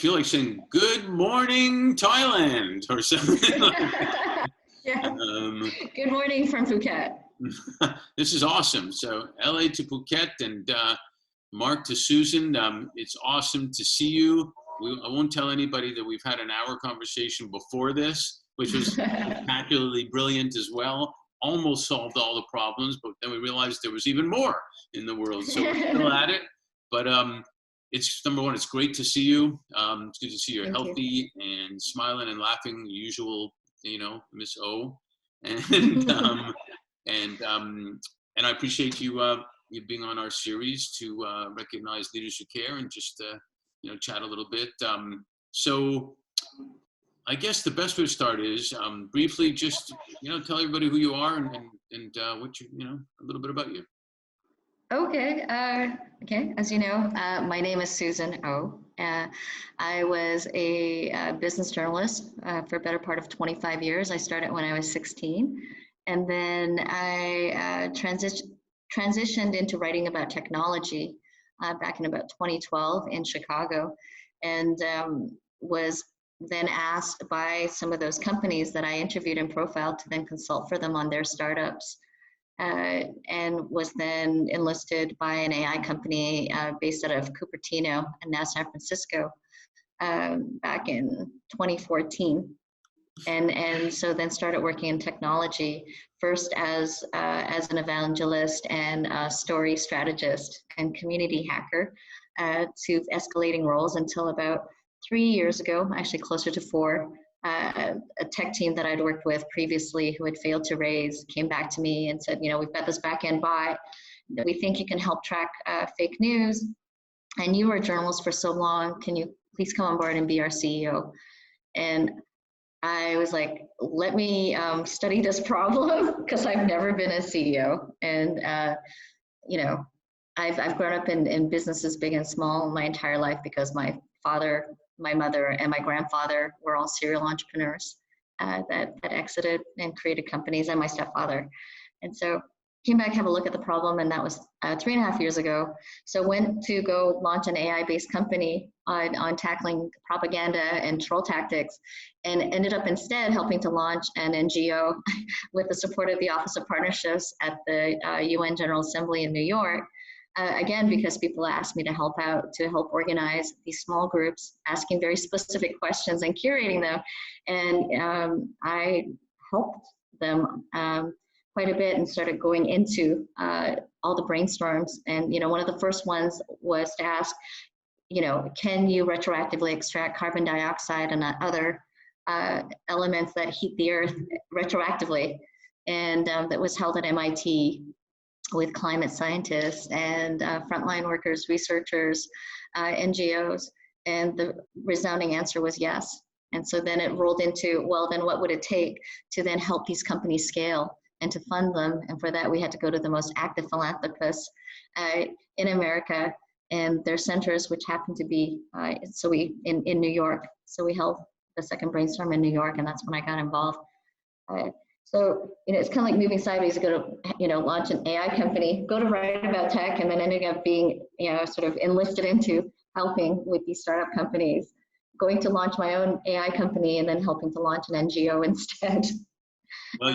feel like saying "Good morning, Thailand" or something like that. Yeah. Um, Good morning from Phuket. this is awesome. So LA to Phuket and Mark to Susan. It's awesome to see you. I won't tell anybody that we've had an hour conversation before this, which was spectacularly brilliant as well. Almost solved all the problems, but then we realized there was even more in the world. So we're still at it. But it's number one, it's great to see you. It's good to see you're Thank you. healthy and smiling and laughing, usual, Miss O. And I appreciate you being on our series to recognize Leadership Care and just chat a little bit. So I guess the best way to start is briefly just tell everybody who you are and what a little bit about you. Okay. Okay. As you know, my name is Susan O. I was a business journalist for a better part of 25 years. I started when I was 16, and then I transitioned into writing about technology back in about 2012 in Chicago, and was then asked by some of those companies that I interviewed and profiled to then consult for them on their startups. And was then enlisted by an AI company based out of Cupertino and now San Francisco back in 2014. And so then started working in technology, first as an evangelist and a story strategist and community hacker to escalating roles until about 3 years ago, actually closer to 4. A tech team that I'd worked with previously who had failed to raise came back to me and said, we've got this back-end bot that we think you can help track fake news. And you were a journalist for so long. Can you please come on board and be our CEO? And I was like, let me study this problem because I've never been a CEO. And, I've grown up in businesses big and small my entire life because my father, my mother, and my grandfather were all serial entrepreneurs that exited and created companies, and my stepfather. And so came back, have a look at the problem, and that was 3.5 years ago. So went to go launch an AI-based company on tackling propaganda and troll tactics, and ended up instead helping to launch an NGO with the support of the Office of Partnerships at the UN General Assembly in New York. Again, because people asked me to help out, to help organize these small groups, asking very specific questions and curating them. And I helped them quite a bit and started going into all the brainstorms. And, one of the first ones was to ask, can you retroactively extract carbon dioxide and other elements that heat the earth retroactively? And that was held at MIT with climate scientists and frontline workers, researchers, NGOs, and the resounding answer was yes. And so then it rolled into, well, then what would it take to then help these companies scale and to fund them? And for that, we had to go to the most active philanthropists in America and their centers, which happened to be, in New York. So we held the second brainstorm in New York, and that's when I got involved. So, it's kind of like moving sideways to go to, launch an AI company, go to write about tech, and then ending up being, sort of enlisted into helping with these startup companies, going to launch my own AI company and then helping to launch an NGO instead. Well,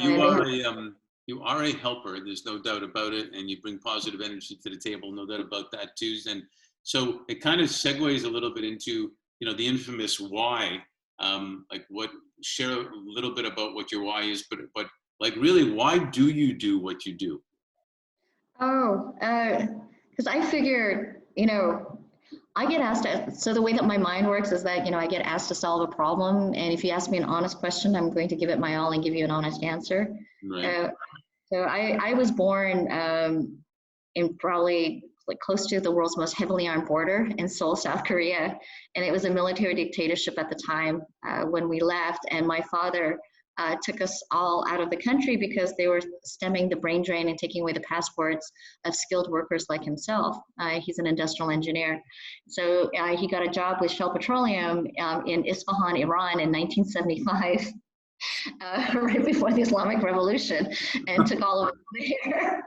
you are a helper. There's no doubt about it. And you bring positive energy to the table. No doubt about that too. And so it kind of segues a little bit into, the infamous why. Share a little bit about what your why is, but like really, why do you do what you do? Because I figured, I get asked so the way that my mind works is that, I get asked to solve a problem. And if you ask me an honest question, I'm going to give it my all and give you an honest answer. Right. So I was born in probably like close to the world's most heavily armed border in Seoul, South Korea. And it was a military dictatorship at the time when we left. And my father took us all out of the country because they were stemming the brain drain and taking away the passports of skilled workers like himself. He's an industrial engineer. So he got a job with Shell Petroleum in Isfahan, Iran in 1975. Right before the Islamic Revolution, and took all of us there.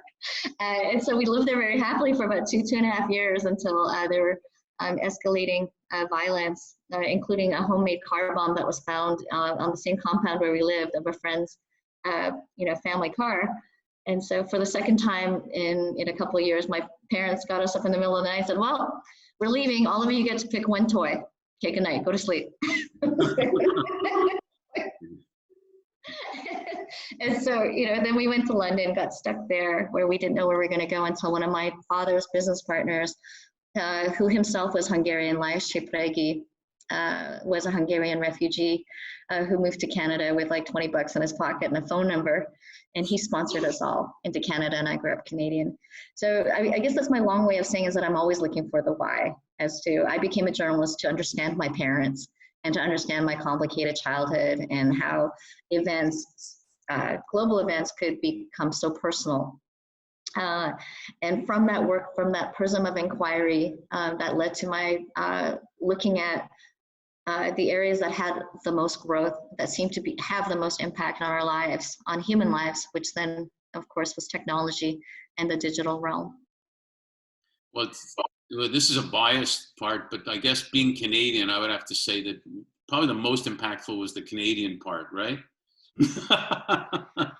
And so we lived there very happily for about 2.5 years until there were escalating violence, including a homemade car bomb that was found on the same compound where we lived of a friend's, family car. And so for the second time in a couple of years, my parents got us up in the middle of the night and said, well, we're leaving. All of you get to pick one toy. Okay, good night. Go to sleep. And so, then we went to London, got stuck there where we didn't know where we were going to go until one of my father's business partners, who himself was Hungarian, Lajos Csipregi, was a Hungarian refugee who moved to Canada with like $20 in his pocket and a phone number. And he sponsored us all into Canada, and I grew up Canadian. So I guess that's my long way of saying is that I'm always looking for the why. I became a journalist to understand my parents and to understand my complicated childhood and how events, global events, could become so personal. And from that work, from that prism of inquiry, that led to my looking at the areas that had the most growth, that seemed to have the most impact on our lives, on human lives, which then, of course, was technology and the digital realm. Well, this is a biased part, but I guess being Canadian, I would have to say that probably the most impactful was the Canadian part, right?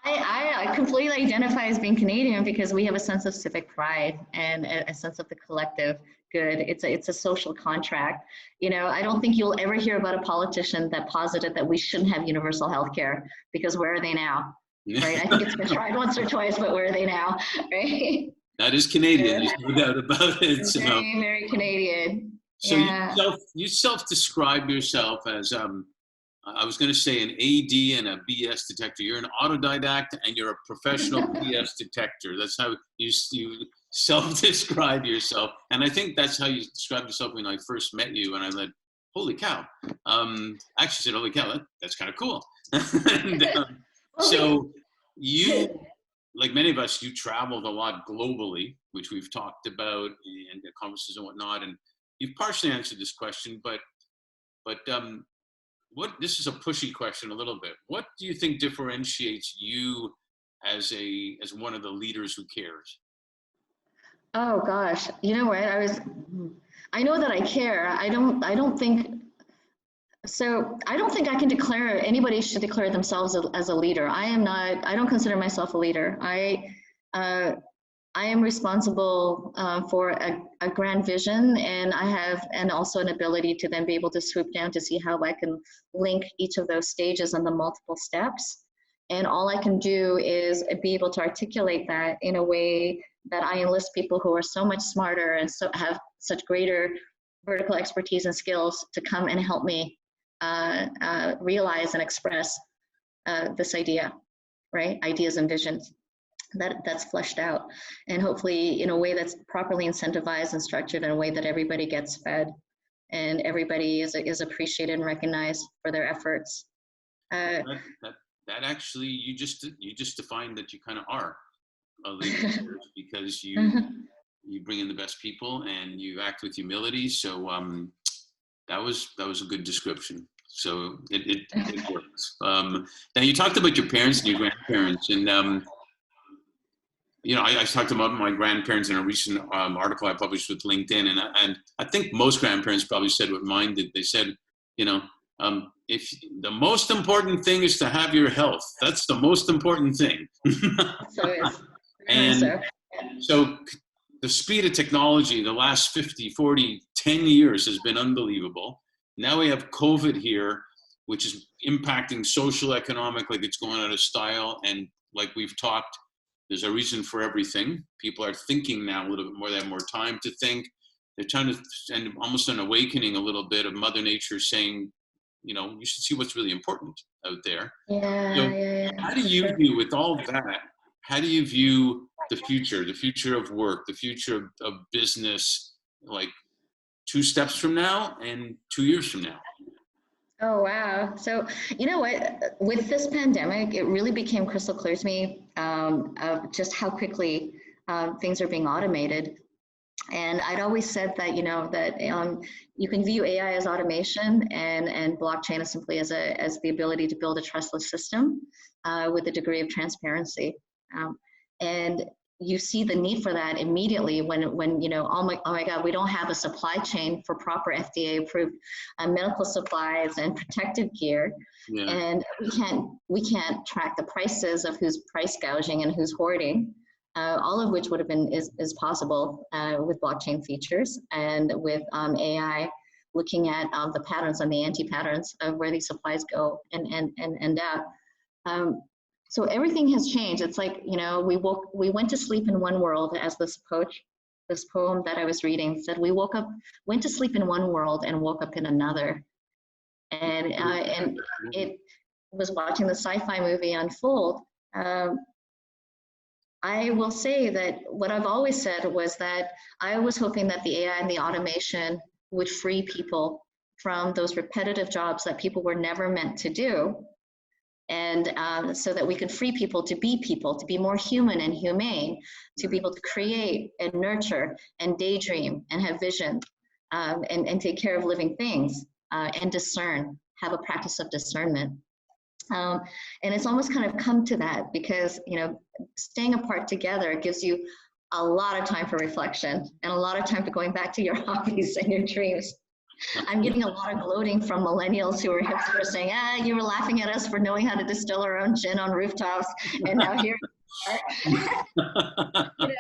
I completely identify as being Canadian because we have a sense of civic pride and a sense of the collective good. It's a social contract. I don't think you'll ever hear about a politician that posited that we shouldn't have universal health care, because where are they now? Right? I think it's been tried once or twice, but where are they now? Right? That is Canadian, there's no doubt about it. So. Very, very Canadian. So yeah. you self-describe yourself as, I was going to say, an AD and a BS detector. You're an autodidact and you're a professional BS detector. That's how you self-describe yourself. And I think that's how you described yourself when I first met you. And I said, holy cow. Actually said, holy cow, that's kind of cool. And, so you, like many of us, you traveled a lot globally, which we've talked about in the conferences and whatnot. And you've partially answered this question, but this is a pushy question a little bit. What do you think differentiates you as one of the leaders who cares? Oh gosh, you know what? I know that I care. I don't think I can declare, anybody should declare themselves as a leader. I don't consider myself a leader. I am responsible for a grand vision, and also an ability to then be able to swoop down to see how I can link each of those stages and the multiple steps. And all I can do is be able to articulate that in a way that I enlist people who are so much smarter and so have such greater vertical expertise and skills to come and help me realize and express this idea, right? Ideas and visions that's fleshed out, and hopefully in a way that's properly incentivized and structured in a way that everybody gets fed and everybody is appreciated and recognized for their efforts. That actually, you just defined that you kind of are a leader because you bring in the best people and you act with humility. So that was a good description. So it works. Now you talked about your parents and your grandparents, and I talked about my grandparents in a recent article I published with LinkedIn, and I think most grandparents probably said what mine did. They said, if the most important thing is to have your health, that's the most important thing. And so the speed of technology the last 50, 40, 10 years has been unbelievable. Now we have COVID here, which is impacting social, economic, like it's going out of style. And like we've talked, there's a reason for everything. People are thinking now a little bit more. They have more time to think. They're trying to, and almost an awakening a little bit of Mother Nature saying, you should see what's really important out there. Yeah. How do you view, with all of that, how do you view the future of work, the future of business, like 2 steps from now and 2 years from now? Oh, wow. So, you know what, with this pandemic, it really became crystal clear to me of just how quickly things are being automated. And I'd always said that, you can view AI as automation and blockchain as simply as the ability to build a trustless system with a degree of transparency. And you see the need for that immediately when you know, oh my God, we don't have a supply chain for proper FDA approved medical supplies and protective gear, Yeah. and we can't track the prices of who's price gouging and who's hoarding, all of which would have been is possible with blockchain features and with AI looking at the patterns and the anti-patterns of where these supplies go and end up. So everything has changed. It's like, you know, we went to sleep in one world, as this poem that I was reading said. We went to sleep in one world and woke up in another. And it was watching the sci-fi movie unfold. I will say that what I've always said was that I was hoping that the AI and the automation would free people from those repetitive jobs that people were never meant to do. And so that we could free people, to be more human and humane, to be able to create and nurture and daydream and have vision, and take care of living things, and discern, have a practice of discernment. And it's almost kind of come to that because, you know, staying apart together gives you a lot of time for reflection and a lot of time for going back to your hobbies and your dreams. I'm getting a lot of gloating from millennials who are hipsters saying, you were laughing at us for knowing how to distill our own gin on rooftops, and now here you are. You know?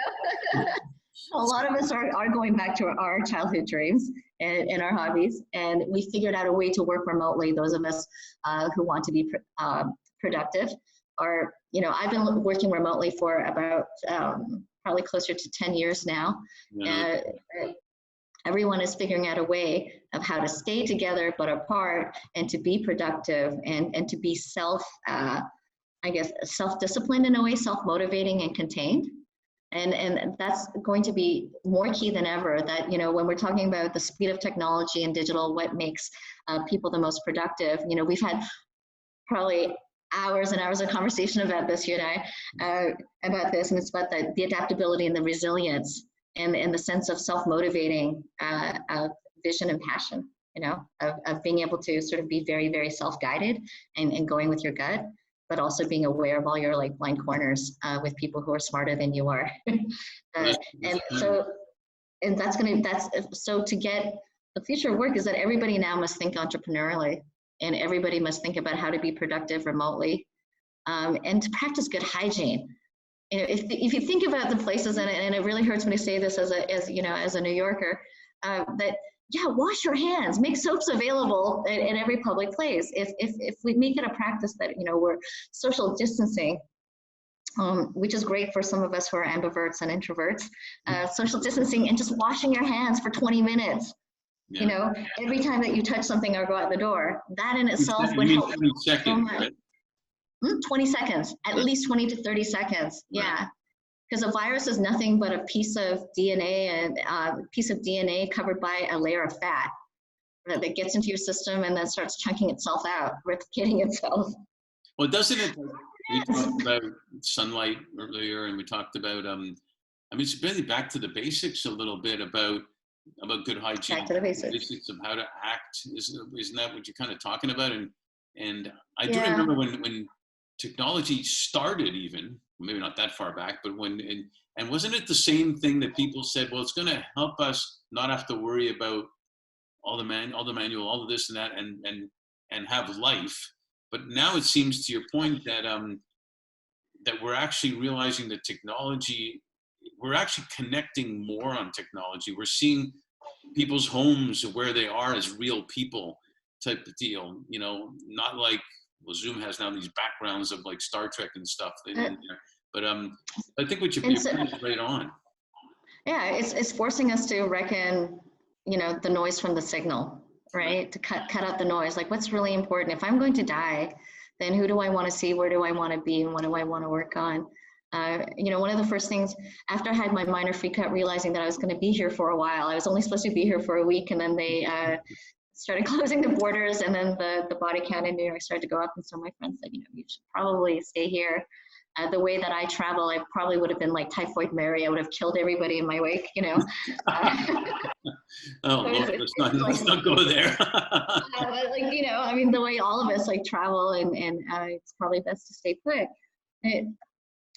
A lot of us are going back to our childhood dreams and our hobbies, and we figured out a way to work remotely, those of us who want to be productive. Or, you know, I've been working remotely for about probably closer to 10 years now. Yeah. Everyone is figuring out a way of how to stay together but apart, and to be productive, and to be self-disciplined in a way, self-motivating and contained. And that's going to be more key than ever, that, you know, when we're talking about the speed of technology and digital, what makes people the most productive, you know, we've had probably hours and hours of conversation about this, you and I, about this, and it's about the adaptability and the resilience and the sense of self-motivating vision and passion, you know, of being able to sort of be very, very self-guided and going with your gut, but also being aware of all your like blind corners with people who are smarter than you are. So to get the future of work is that everybody now must think entrepreneurially, and everybody must think about how to be productive remotely, and to practice good hygiene. You know, if you think about the places, and it really hurts me to say this as a New Yorker, that wash your hands, make soaps available in every public place. If we make it a practice that, you know, we're social distancing, which is great for some of us who are ambiverts and introverts, social distancing and just washing your hands for 20 minutes. Yeah. You know, every time that you touch something or go out the door, that in itself would help. 20 seconds, right? 20 seconds, at least 20 to 30 seconds. Yeah. Because a virus is nothing but a piece of DNA covered by a layer of fat that gets into your system and then starts chunking itself out, replicating itself. Well, doesn't it? We talked about sunlight earlier, and we talked about, it's really back to the basics a little bit about good hygiene. Back to the basics of how to act. Isn't that what you're kind of talking about? And I do remember when technology started, even maybe not that far back, but and wasn't it the same thing that people said, well, it's going to help us not have to worry about all the manual, all of this and that, and have life. But now it seems, to your point, that that we're actually realizing that technology, we're actually connecting more on technology. We're seeing people's homes where they are as real people type of deal, you know, not like, well, Zoom has now these backgrounds of like Star Trek and stuff. But I think what you're is right on. Yeah, it's forcing us to reckon, you know, the noise from the signal, right? To cut out the noise. Like, what's really important? If I'm going to die, then who do I want to see? Where do I want to be? And what do I want to work on? You know, one of the first things after I had my minor free cut, realizing that I was going to be here for a while, I was only supposed to be here for a week, and then they started closing the borders, and then the body count in New York started to go up. And so my friend said, you know, you should probably stay here. The way that I travel, I probably would have been like Typhoid Mary. I would have killed everybody in my wake, you know. Oh, Lord, let's not go there. Like, you know, I mean, the way all of us like travel, and it's probably best to stay put.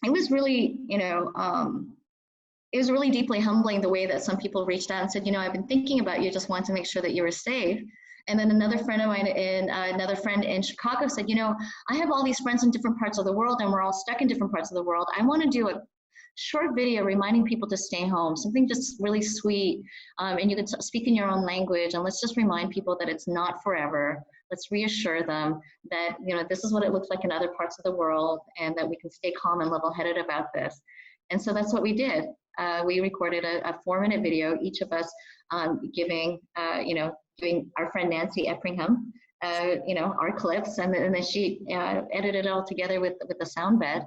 it was really, it was really deeply humbling the way that some people reached out and said, I've been thinking about you, just want to make sure that you were safe. And then another friend of mine another friend in Chicago said, I have all these friends in different parts of the world and we're all stuck in different parts of the world. I want to do a short video reminding people to stay home, something just really sweet. And you can speak in your own language, and let's just remind people that it's not forever. Let's reassure them that, this is what it looks like in other parts of the world, and that we can stay calm and level-headed about this. And so that's what we did. We recorded a 4-minute video, each of us giving our friend Nancy Eppringham, our clips, and then she edited it all together with the sound bed,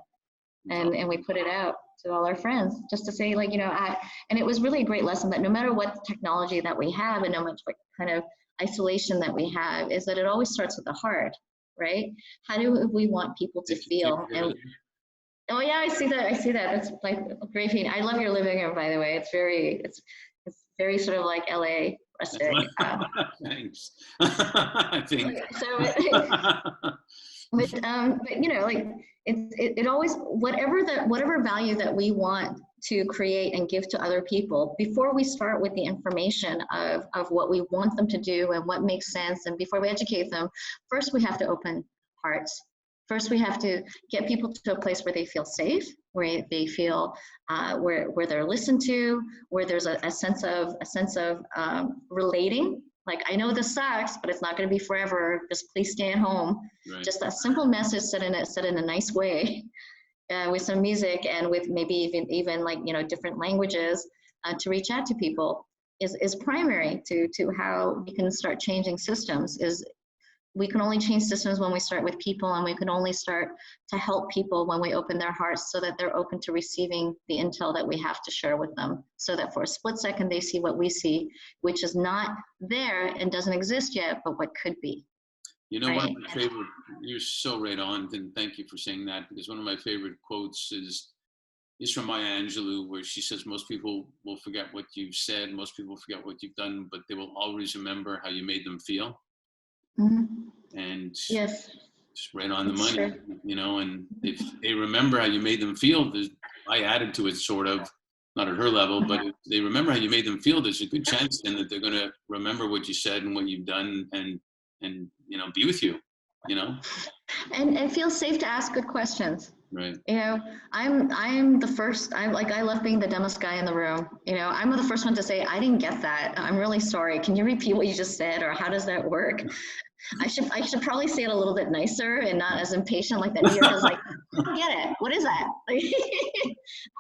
and we put it out to all our friends, just to say, and it was really a great lesson that no matter what technology that we have, and no matter what kind of isolation that we have, is that it always starts with the heart, right? How do we want people to feel? And oh yeah, I see that. That's like great. I love your living room, by the way. It's very sort of like LA rustic. Thanks. I think. But it always, whatever value that we want to create and give to other people, before we start with the information of what we want them to do and what makes sense, and before we educate them, first we have to open hearts. First, we have to get people to a place where they feel safe, where they feel where they're listened to, where there's a sense of relating. Like, I know this sucks, but it's not going to be forever. Just please stay at home. Right. Just a simple message said in a nice way, with some music and with maybe even like different languages to reach out to people is primary to how we can start changing systems. We can only change systems when we start with people, and we can only start to help people when we open their hearts, so that they're open to receiving the intel that we have to share with them, so that for a split second they see what we see, which is not there and doesn't exist yet, but what could be. Right? One of my favorite, you're so right on, and thank you for saying that, because one of my favorite quotes is from Maya Angelou, where she says, most people will forget what you've said, most people forget what you've done, but they will always remember how you made them feel. Mm-hmm. And yes, just right on the money, sure. And if they remember how you made them feel, I added to it, sort of, not at her level, but if they remember how you made them feel, there's a good chance then that they're going to remember what you said and what you've done, and be with you, and feel safe to ask good questions. Right. I'm the first. I love being the dumbest guy in the room. I'm the first one to say, I didn't get that. I'm really sorry. Can you repeat what you just said, or how does that work? I should probably say it a little bit nicer and not as impatient, like that New Yorker's like, I don't get it. What is that? I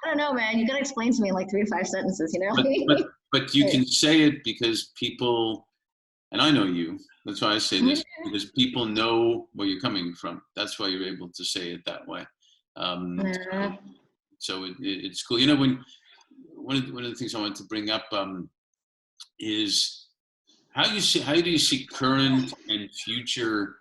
don't know, man. You got to explain to me in like 3 to 5 sentences, But you can say it because people, and I know you, that's why I say this, because people know where you're coming from. That's why you're able to say it that way. So it's cool. When one of the things I wanted to bring up is how do you see current and future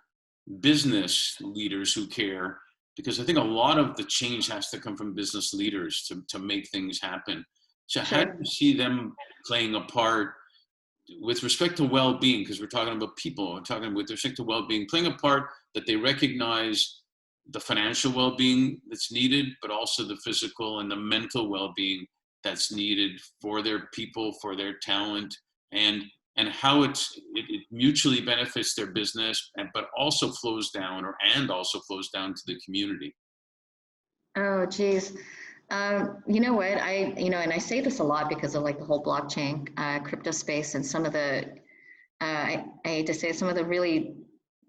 business leaders who care? Because I think a lot of the change has to come from business leaders to make things happen. So how do you see them playing a part with respect to well-being? Because we're talking about people, we're talking with respect to well-being, playing a part that they recognize the financial well-being that's needed, but also the physical and the mental well-being that's needed for their people, for their talent, and how it mutually benefits their business, but also flows down to the community. Oh, geez. You know what? And I say this a lot because of like the whole blockchain, crypto space, and some of the, I hate to say, some of the really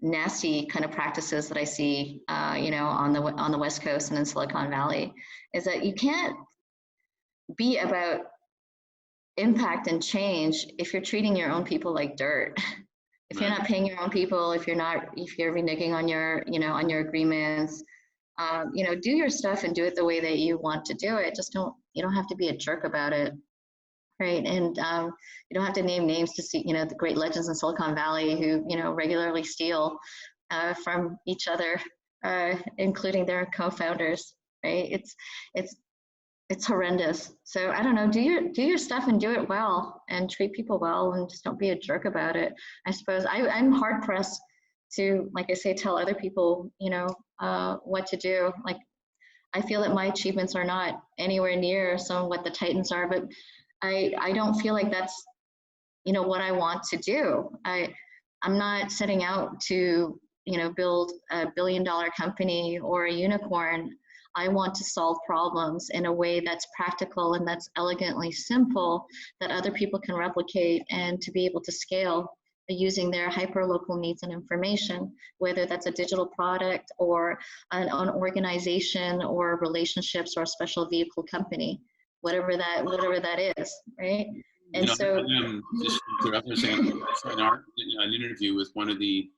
nasty kind of practices that I see, on the West Coast and in Silicon Valley, is that you can't be about impact and change if you're treating your own people like dirt. If you're not paying your own people, if you're reneging on your, on your agreements, do your stuff and do it the way that you want to do it. Just you don't have to be a jerk about it. Right. And you don't have to name names to see, the great legends in Silicon Valley who, regularly steal from each other, including their co-founders. Right. It's horrendous. So I don't know, do your stuff and do it well and treat people well, and just don't be a jerk about it. I suppose I'm hard pressed to, like I say, tell other people, what to do. Like, I feel that my achievements are not anywhere near some of what the Titans are, but I don't feel like that's, what I want to do. I'm not setting out to, build a billion-dollar company or a unicorn. I want to solve problems in a way that's practical and that's elegantly simple that other people can replicate and to be able to scale using their hyper-local needs and information, whether that's a digital product or an organization or relationships or a special vehicle company, whatever that is, right? And Just to interrupt for a second, I saw an interview with one of the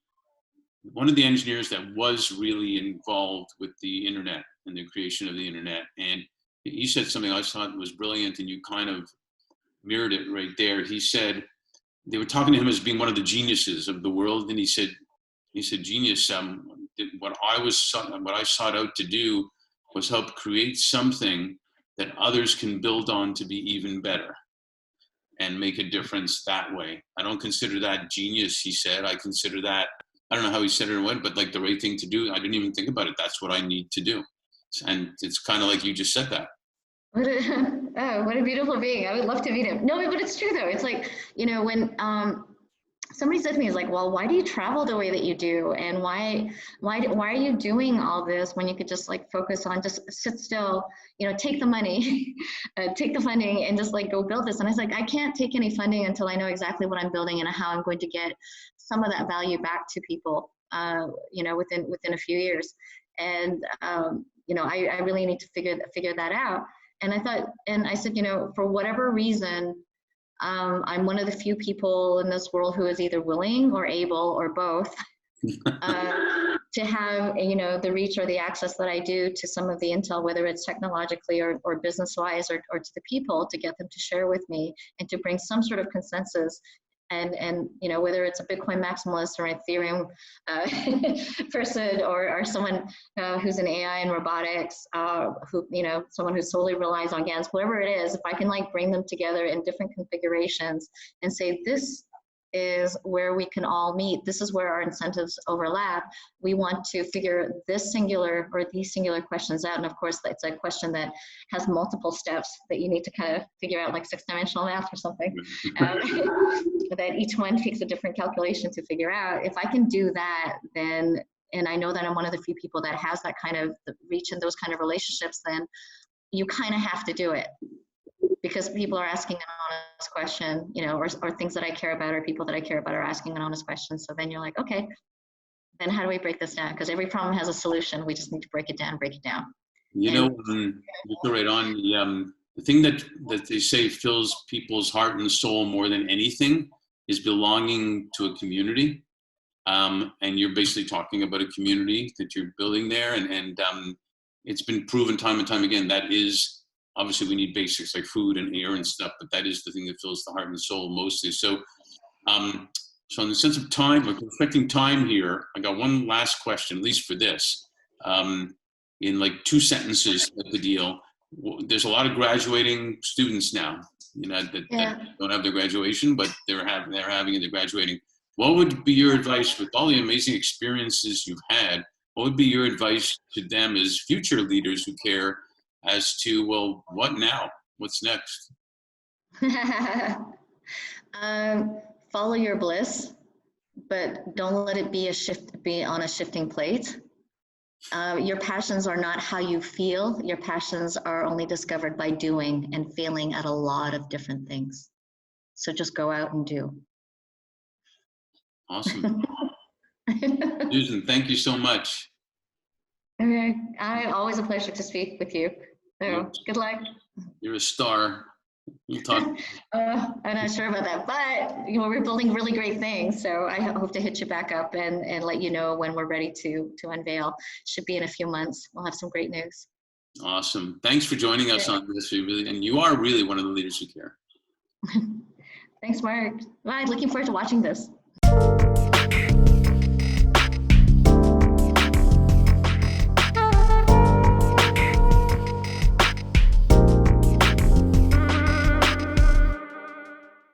engineers that was really involved with the internet and the creation of the internet, and he said something I thought was brilliant, and you kind of mirrored it right there. He said they were talking to him as being one of the geniuses of the world, and he said, genius. What I sought out to do was help create something that others can build on to be even better and make a difference that way. I don't consider that genius, he said. I consider that, I don't know how he said it or what, but like the right thing to do. I didn't even think about it. That's what I need to do. And it's kind of like you just said that. What a beautiful being. I would love to meet him. No, but it's true though. It's like, when somebody said to me, is like, well, why do you travel the way that you do? And why are you doing all this when you could just like focus on, just sit still, take the money, take the funding and just like go build this. And I was like, I can't take any funding until I know exactly what I'm building and how I'm going to get some of that value back to people, within a few years. And, I really need to figure that out. And I thought, and I said, for whatever reason, I'm one of the few people in this world who is either willing or able or both to have, the reach or the access that I do to some of the intel, whether it's technologically or business-wise or to the people, to get them to share with me and to bring some sort of consensus. And whether it's a Bitcoin maximalist or an Ethereum person or someone who's in AI and robotics, someone who solely relies on GANs, whatever it is, if I can like bring them together in different configurations and say, this is where we can all meet. This is where our incentives overlap. We want to figure this singular or these singular questions out. And of course, it's a question that has multiple steps that you need to kind of figure out, like 6-dimensional math or something. That each one takes a different calculation to figure out. If I can do that, then, and I know that I'm one of the few people that has that kind of reach in those kind of relationships, then you kind of have to do it. Because people are asking an honest question, or things that I care about or people that I care about are asking an honest question. So then you're like, okay, then how do we break this down? Because every problem has a solution. We just need to break it down. You go right on. The thing that they say fills people's heart and soul more than anything is belonging to a community. And you're basically talking about a community that you're building there. And it's been proven time and time again, that is, obviously we need basics like food and air and stuff, but that is the thing that fills the heart and soul mostly. So, so in the sense of time, like respecting time here, I got one last question, at least for this. In like 2 sentences of the deal, there's a lot of graduating students now, that don't have their graduation, but they're having it, they're graduating. What would be your advice with all the amazing experiences you've had? What would be your advice to them as future leaders who care as to, well, what now? What's next? Follow your bliss, but don't let it be on a shifting plate. Your passions are not how you feel. Your passions are only discovered by doing and failing at a lot of different things. So just go out and do. Awesome. Susan, thank you so much. Okay. Always a pleasure to speak with you. So good luck. You're a star. We'll talk. I'm not sure about that, but we're building really great things. So I hope to hit you back up and let you know when we're ready to unveil. Should be in a few months. We'll have some great news. Awesome. Thanks for joining us on this. And you are really one of the leaders who care. Thanks, Mark. Bye. Looking forward to watching this.